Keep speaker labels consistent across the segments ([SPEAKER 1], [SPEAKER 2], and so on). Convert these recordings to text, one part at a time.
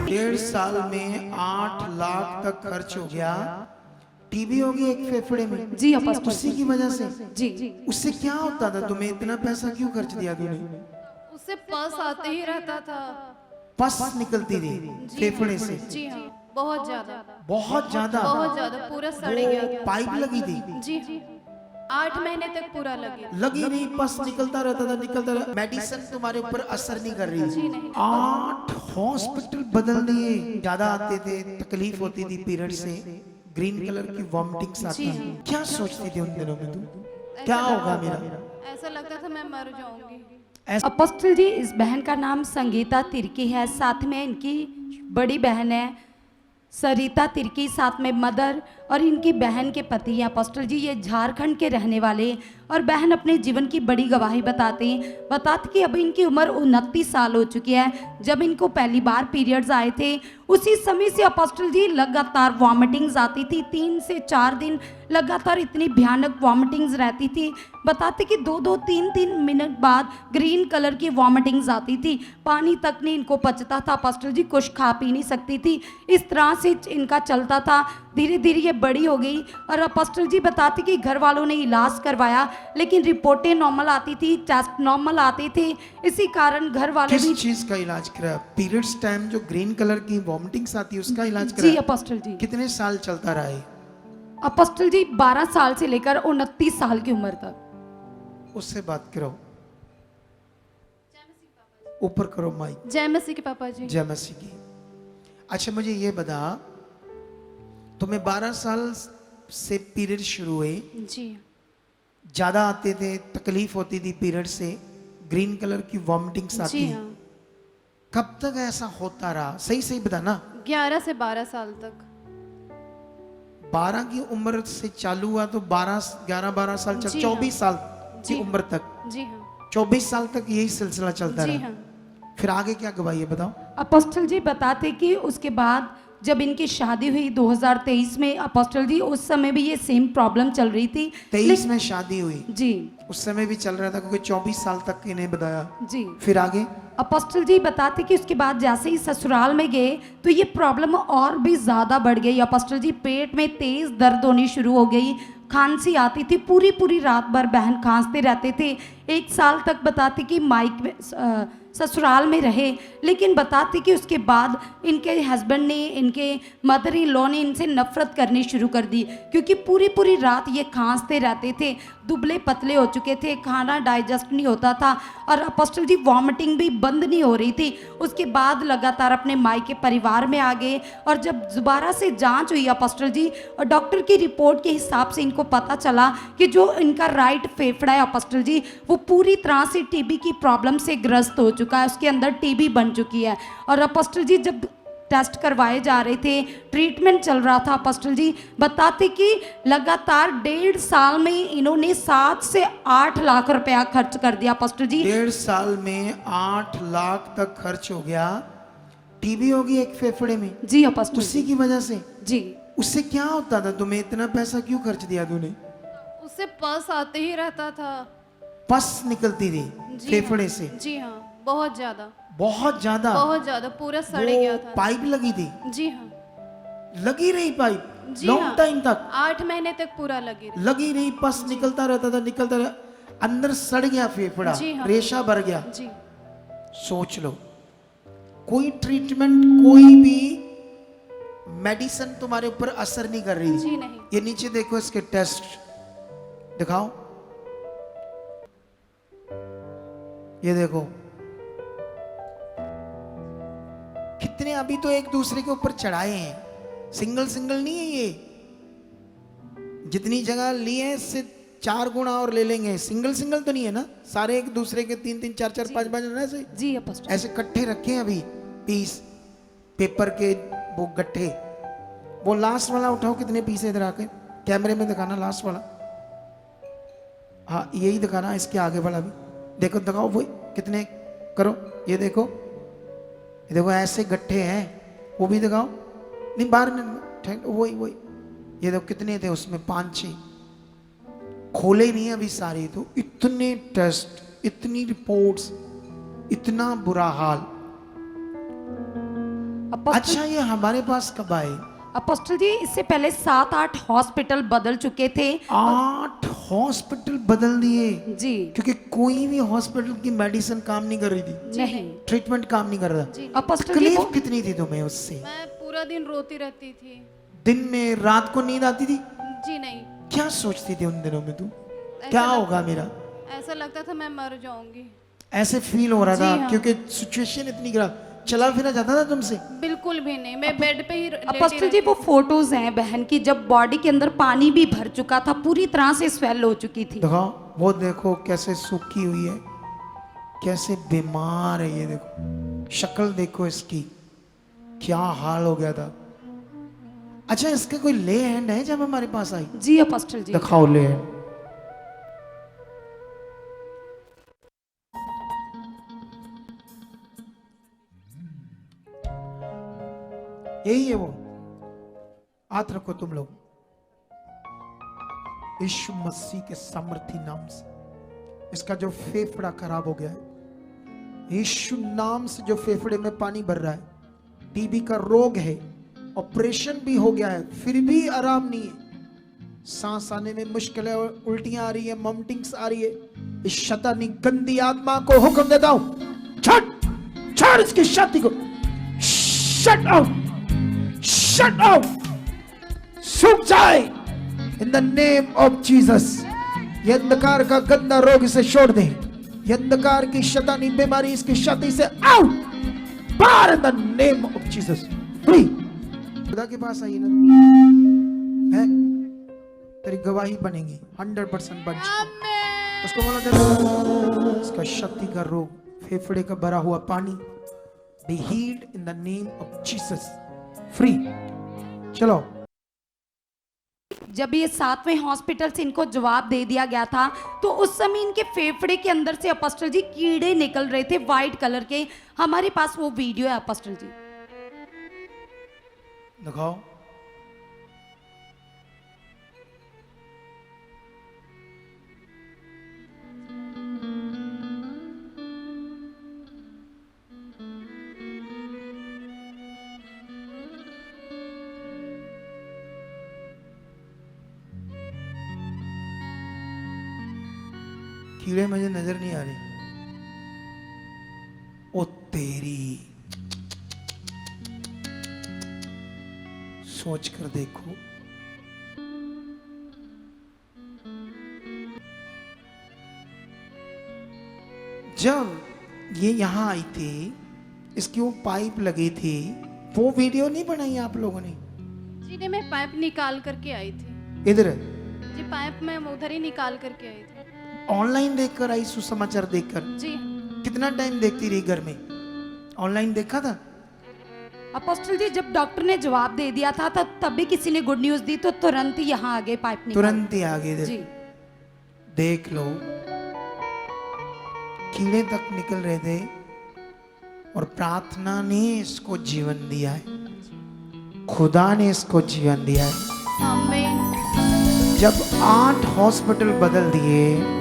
[SPEAKER 1] 1.5 साल में 8 लाख तक खर्च हो गया। टीबी होगी एक फेफड़े में।
[SPEAKER 2] जी अपोस्टल।
[SPEAKER 1] उसी की वजह से।
[SPEAKER 2] जी।
[SPEAKER 1] उससे क्या होता था तुम्हें? इतना पैसा क्यों खर्च दिया तूने?
[SPEAKER 3] उससे पस आते ही रहता था।
[SPEAKER 1] पस निकलती थी फेफड़े से।
[SPEAKER 3] जी हाँ, बहुत ज्यादा।
[SPEAKER 1] बहुत ज्यादा।
[SPEAKER 3] बहुत ज्यादा, पूरा सड़ गया था।
[SPEAKER 1] पाइप लगी थी।
[SPEAKER 3] जी हाँ, 8 महीने तक पूरा
[SPEAKER 1] लगी नहीं, पस निकलता रहता था, निकलता रहता। मेडिसिन तुम्हारे ऊपर असर नहीं कर रही।
[SPEAKER 3] जी नहीं।
[SPEAKER 1] 8 हॉस्पिटल बदल दिए। ज्यादा आते थे, तकलीफ होती थी पीरियड से, ग्रीन कलर की वॉमिटिंग्स आती थी। क्या सोचती थी उन दिनों में तुम? क्या होगा मेरा?
[SPEAKER 3] ऐसा लगता था मैं मर जाऊंगी।
[SPEAKER 2] अपोस्टल जी, इस बहन का नाम संगीता तिर्की है, साथ में इनकी बड़ी बहन है सरिता तिर्की, साथ में मदर और इनकी बहन के पति हैं। अपोस्टल जी, ये झारखंड के रहने वाले और बहन अपने जीवन की बड़ी गवाही बताते कि अब इनकी उम्र 29 साल हो चुकी है। जब इनको पहली बार पीरियड्स आए थे उसी समय से अपोस्टल जी लगातार वॉमिटिंग्स आती थी। 3 से 4 दिन लगातार इतनी भयानक वॉमिटिंग्स रहती थी। बताते कि 2-2, 3-3 मिनट बाद ग्रीन कलर की वॉमिटिंग्स आती थी। पानी तक नहीं इनको पचता था अपोस्टल जी, कुछ खा पी नहीं सकती थी। इस तरह से इनका चलता था। धीरे धीरे ये बड़ी हो गई और अपोस्टल जी बताते कि घर वालों ने इलाज करवाया लेकिन रिपोर्टें नॉर्मल आती थी, टेस्ट नॉर्मल आते थे। इसी कारण घर वाले भी।
[SPEAKER 1] किस चीज का इलाज करा? पीरियड्स टाइम जो ग्रीन कलर की वॉमिटिंग्स आती है उसका इलाज करा?
[SPEAKER 2] जी अपोस्टल जी।
[SPEAKER 1] कितने साल चलता रहा है?
[SPEAKER 2] अपोस्टल जी 12 साल से लेकर 29 साल की उम्र तक।
[SPEAKER 1] उससे बात करो, ऊपर करो माइक।
[SPEAKER 3] जय मसीह के पापा जी।
[SPEAKER 1] जय मसीह की। अच्छा मुझे ये बता, तुम्हें 12 साल से पीरियड शुरू हुए,
[SPEAKER 3] जी
[SPEAKER 1] ज्यादा आते थे, तकलीफ होती थी पीरियड से, ग्रीन कलर की वॉमिटिंग्स आती
[SPEAKER 3] जी
[SPEAKER 1] है।
[SPEAKER 3] हाँ,
[SPEAKER 1] कब तक ऐसा होता रहा? सही सही बता ना।
[SPEAKER 3] 11 से 12 साल तक।
[SPEAKER 1] 12 की उम्र से चालू हुआ तो 11-12 साल चल,
[SPEAKER 3] जी
[SPEAKER 1] 24 साल की
[SPEAKER 3] जी
[SPEAKER 1] उम्र तक,
[SPEAKER 3] जी हाँ,
[SPEAKER 1] 24 साल तक यही सिलसिला चलता
[SPEAKER 3] जी
[SPEAKER 1] रहा।
[SPEAKER 3] हाँ।
[SPEAKER 1] फिर आगे क्या गवाही है बताओ।
[SPEAKER 2] अपोस्टल जी बताते कि उसके बाद जब इनकी शादी हुई 2023 में अपोस्टल जी, उस समय भी ये सेम प्रॉब्लम चल रही थी।
[SPEAKER 1] 23 में शादी हुई,
[SPEAKER 2] जी
[SPEAKER 1] उस समय भी चल रहा था क्योंकि 24 साल तक इन्हें बताया।
[SPEAKER 2] जी।
[SPEAKER 1] फिर आगे
[SPEAKER 2] अपोस्टल जी बताते कि उसके बाद जैसे ही ससुराल में गए तो ये प्रॉब्लम और भी ज़्यादा बढ़ गई। अपोस्टल जी पेट में तेज दर्द होनी शुरू हो गई, खांसी आती थी, पूरी पूरी रात भर बहन खांसते रहते थे। 1 साल तक बताते कि माइक में ससुराल में रहे, लेकिन बताते कि उसके बाद इनके हस्बैंड ने, इनके मदर इन लॉ ने इनसे नफरत करनी शुरू कर दी क्योंकि पूरी पूरी रात ये खांसते रहते थे, दुबले पतले हो चुके थे, खाना डाइजेस्ट नहीं होता था और अपोस्टल जी वॉमिटिंग भी बंद नहीं हो रही थी। उसके बाद लगातार अपने मायके परिवार में आ गए और जब दोबारा से जांच हुई अपोस्टल जी और डॉक्टर की रिपोर्ट के हिसाब से इनको पता चला कि जो इनका राइट फेफड़ा है अपोस्टल जी, वो पूरी तरह से टीबी की प्रॉब्लम से ग्रस्त हो चुका है, उसके अंदर टीबी बन चुकी है। और अपोस्टल जी जब टेस्ट करवाए जा रहे थे, ट्रीटमेंट चल रहा था, अपोस्टल जी बताते कि लगातार 1.5 साल में इन्होंने 7 से 8 लाख रुपया खर्च कर दिया अपोस्टल जी।
[SPEAKER 1] 1.5 साल में 8 लाख तक खर्च हो गया। टीबी होगी एक फेफड़े में।
[SPEAKER 2] जी अपोस्टल
[SPEAKER 1] उसी की वजह से।
[SPEAKER 2] जी।
[SPEAKER 1] उससे क्या होता था तुम्हें? इतना पैसा क्यों खर्च दिया तूने?
[SPEAKER 3] उससे पस आते ही रहता था।
[SPEAKER 1] पस निकलती थी
[SPEAKER 3] जी
[SPEAKER 1] फेफड़े
[SPEAKER 3] हाँ,
[SPEAKER 1] से।
[SPEAKER 3] जी हाँ, बहुत ज्यादा।
[SPEAKER 1] बहुत ज्यादा।
[SPEAKER 3] बहुत ज्यादा, पूरा सड़ गया था।
[SPEAKER 1] पाइप लगी थी।
[SPEAKER 3] जी हाँ,
[SPEAKER 1] लगी रही पाइप
[SPEAKER 3] जी
[SPEAKER 1] लॉन्ग
[SPEAKER 3] हाँ।
[SPEAKER 1] टाइम तक
[SPEAKER 3] 8 महीने तक पूरा लगी रही।
[SPEAKER 1] लगी रही, पस निकलता रहता था, निकलता रहा, अंदर सड़ गया फेफड़ा,
[SPEAKER 3] जी हाँ।
[SPEAKER 1] रेशा भर गया।
[SPEAKER 3] जी
[SPEAKER 1] सोच लो, कोई ट्रीटमेंट, कोई भी मेडिसिन तुम्हारे ऊपर असर नहीं कर रही।
[SPEAKER 3] जी नहीं।
[SPEAKER 1] ये नीचे देखो, इसके टेस्ट दिखाओ, ये देखो कितने अभी तो एक दूसरे के ऊपर चढ़ाए हैं, सिंगल सिंगल नहीं है ये, जितनी जगह ली है इससे 4 गुना और ले लेंगे। सिंगल सिंगल तो नहीं है ना, सारे एक दूसरे के 3-3, 4-4, 5-5 ऐसे
[SPEAKER 2] जी अपोस्टल
[SPEAKER 1] ऐसे इकट्ठे रखे हैं अभी पीस पेपर के, वो गट्ठे। वो लास्ट वाला उठाओ, कितने पीस है इधर आके कैमरे में दिखाना, लास्ट वाला। हाँ यही दिखाना, इसके आगे वाला भी देखो, दिखाओ वो कितने, करो ये देखो, ये देखो ऐसे गट्ठे हैं, वो भी दिखाओ, नहीं बाहर में, वही वही, ये देखो कितने थे उसमें, 5-6 खोले नहीं अभी सारे। तो इतने टेस्ट, इतनी रिपोर्ट्स, इतना बुरा हाल।
[SPEAKER 2] अपोस्टल
[SPEAKER 1] अच्छा, ये हमारे पास कब आए?
[SPEAKER 2] अपोस्टल जी इससे पहले 7-8 हॉस्पिटल बदल चुके थे
[SPEAKER 1] 8 हॉस्पिटल बदल दिए,
[SPEAKER 2] जी।
[SPEAKER 1] क्योंकि कोई भी हॉस्पिटल की मेडिसिन काम नहीं कर रही थी,
[SPEAKER 2] नहीं
[SPEAKER 1] ट्रीटमेंट काम नहीं कर रहा।
[SPEAKER 3] जी
[SPEAKER 2] अपोस्टल जी
[SPEAKER 1] तकलीफ
[SPEAKER 2] वो
[SPEAKER 1] कितनी थी तुम्हें उससे?
[SPEAKER 3] मैं पूरा दिन रोती रहती थी।
[SPEAKER 1] दिन में रात को नींद आती थी?
[SPEAKER 3] जी नहीं,
[SPEAKER 1] क्या सोचती थी उन दिनों में तू?
[SPEAKER 3] ऐसा
[SPEAKER 1] क्या
[SPEAKER 3] लग-
[SPEAKER 1] होगा मेरा?
[SPEAKER 3] ऐसा लगता था मैं मर जाऊंगी।
[SPEAKER 1] ऐसे फील हो रहा
[SPEAKER 3] जी
[SPEAKER 1] था
[SPEAKER 3] हाँ।
[SPEAKER 1] क्योंकि सिचुएशन इतनी खराब, चला फिरा जाता था तुमसे?
[SPEAKER 3] बिल्कुल भी नहीं, मैं बेड पे ही लेटी
[SPEAKER 2] अपोस्टल जी वो
[SPEAKER 3] रहती
[SPEAKER 2] फोटोज हैं बहन की, जब बॉडी के अंदर पानी भी भर चुका था, पूरी तरह से स्वेल हो चुकी थी।
[SPEAKER 1] दिखाओ, वो देखो कैसे सूखी हुई है, कैसे बीमार है, ये देखो शक्ल देखो इसकी, क्या हाल हो गया था। अच्छा, इसका कोई ले हैंड है जब हमारे पास आई?
[SPEAKER 2] जी अपोस्टल जी।
[SPEAKER 1] दिखाओ ले हैंड। यही है वो, हाथ रखो तुम लोग यीशु मसीह के सामर्थी नाम से। इसका जो फेफड़ा खराब हो गया है, यीशु नाम से जो फेफड़े में पानी भर रहा है, टीबी का रोग है, ऑपरेशन भी हो गया है, फिर भी आराम नहीं है, सांस आने में मुश्किल है, उल्टियां आ रही है, मॉमिटिंग्स आ रही है, इस शैतानी गंदी आत्मा को हुक्म देता हूं, छोड़ इसकी छाती को, शट आउट, सूख जाए in the name of Jesus. ये अंधकार का गंदा रोग इसे छोड़ दे, ये अंधकार की शैतानी बीमारी इसकी छाती से आउट, बाहर in the name of Jesus, free. खुदा के पास आई ना है, तेरी गवाही बनेगी, 100% बन चुकी। उसको बोला तेरा इसका शक्ति का रोग, फेफड़े का भरा हुआ पानी, be healed in the name of Jesus, free. चलो,
[SPEAKER 2] जब ये 7वें हॉस्पिटल से इनको जवाब दे दिया गया था, तो उस समय इनके फेफड़े के अंदर से अपोस्टल जी कीड़े निकल रहे थे वाइट कलर के। हमारे पास वो वीडियो है अपोस्टल जी।
[SPEAKER 1] दिखाओ। कीड़े मुझे नजर नहीं आ रही। ओ तेरी, सोच कर देखो, जब ये यहां आई थी, इसकी वो पाइप लगी थी, वो वीडियो नहीं बनाई आप लोगों ने?
[SPEAKER 3] जी नहीं, मैं पाइप निकाल करके आई थी।
[SPEAKER 1] इधर
[SPEAKER 3] जी पाइप मैं उधर ही निकाल करके आई थी।
[SPEAKER 1] ऑनलाइन देखकर आई, सुसमाचार देखकर?
[SPEAKER 3] जी
[SPEAKER 1] कितना टाइम देखती रही घर में? ऑनलाइन देखा था?
[SPEAKER 2] अपोस्टल जी जब डॉक्टर ने जवाब दे दिया था तब भी किसी ने गुड न्यूज दी, तो तुरंत ही यहाँ आ गए पाइप निकाल।
[SPEAKER 1] तुरंत ही आगे
[SPEAKER 2] जी
[SPEAKER 1] देख लो, कीड़े तक निकल रहे थे और प्रार्थना ने इसको जीवन दिया है, खुदा ने इसको जीवन दिया है।
[SPEAKER 3] आमीन।
[SPEAKER 1] जब 8 हॉस्पिटल बदल दिए,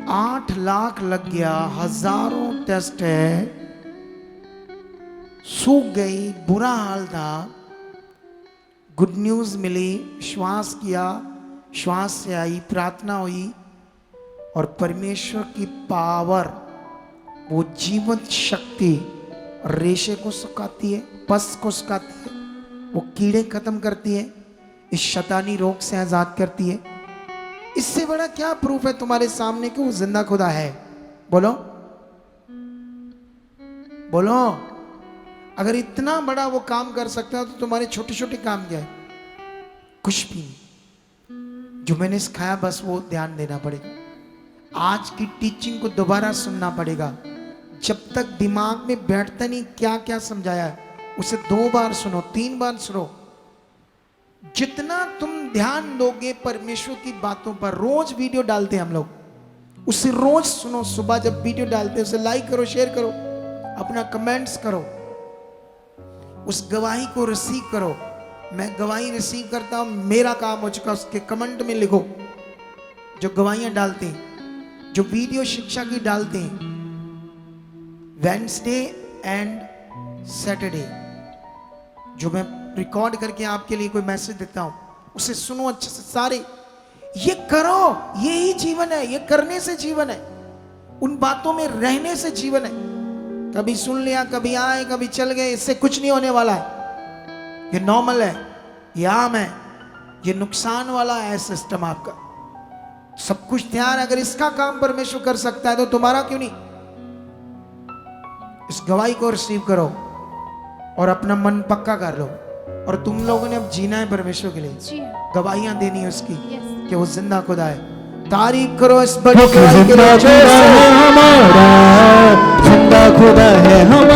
[SPEAKER 1] 8 लाख लग गया, हजारों टेस्ट है, सूख गई, बुरा हाल था, गुड न्यूज मिली, श्वास किया, श्वास से आई, प्रार्थना हुई और परमेश्वर की पावर, वो जीवंत शक्ति रेशे को सुखाती है, पस को सुखाती है, वो कीड़े खत्म करती है, इस शैतानी रोग से आजाद करती है। इससे बड़ा क्या प्रूफ है तुम्हारे सामने कि वो जिंदा खुदा है? बोलो बोलो। अगर इतना बड़ा वो काम कर सकता है तो तुम्हारे छोटे छोटे काम क्या है? कुछ भी नहीं। जो मैंने सिखाया बस वो ध्यान देना पड़ेगा। आज की टीचिंग को दोबारा सुनना पड़ेगा। जब तक दिमाग में बैठता नहीं क्या क्या समझाया है, उसे 2 बार सुनो, 3 बार सुनो। जितना तुम ध्यान दोगे परमेश्वर की बातों पर, रोज वीडियो डालते हैं हम लोग, उसे रोज सुनो। सुबह जब वीडियो डालते हैं उसे लाइक करो, शेयर करो, अपना कमेंट्स करो, उस गवाही को रिसीव करो। मैं गवाही रिसीव करता हूं, मेरा काम हो चुका, उसके कमेंट में लिखो। जो गवाहियां डालते हैं, जो वीडियो शिक्षा की डालते हैं, वेडनेसडे एंड सैटरडे जो मैं रिकॉर्ड करके आपके लिए कोई मैसेज देता हूं, उसे सुनो अच्छे से सारे। ये करो, यही जीवन है, ये करने से जीवन है, उन बातों में रहने से जीवन है। कभी सुन लिया, कभी आए, कभी चल गए, इससे कुछ नहीं होने वाला है। ये नॉर्मल है, ये आम है, ये नुकसान वाला है सिस्टम आपका। सब कुछ ध्यान, अगर इसका काम परमेश्वर कर सकता है तो तुम्हारा क्यों नहीं। इस गवाही को रिसीव करो और अपना मन पक्का कर लो। और तुम लोगों ने अब जीना है परमेश्वर के लिए,
[SPEAKER 3] जी
[SPEAKER 1] गवाहियां देनी है उसकी
[SPEAKER 3] यस
[SPEAKER 1] कि वो जिंदा खुदा है। तारीफ करो इस बड़ी
[SPEAKER 4] क्योंकि
[SPEAKER 1] गवाही के
[SPEAKER 4] जिंदा
[SPEAKER 1] लिए।
[SPEAKER 4] खुदा है हमारा, जिंदा खुदा है हमारा।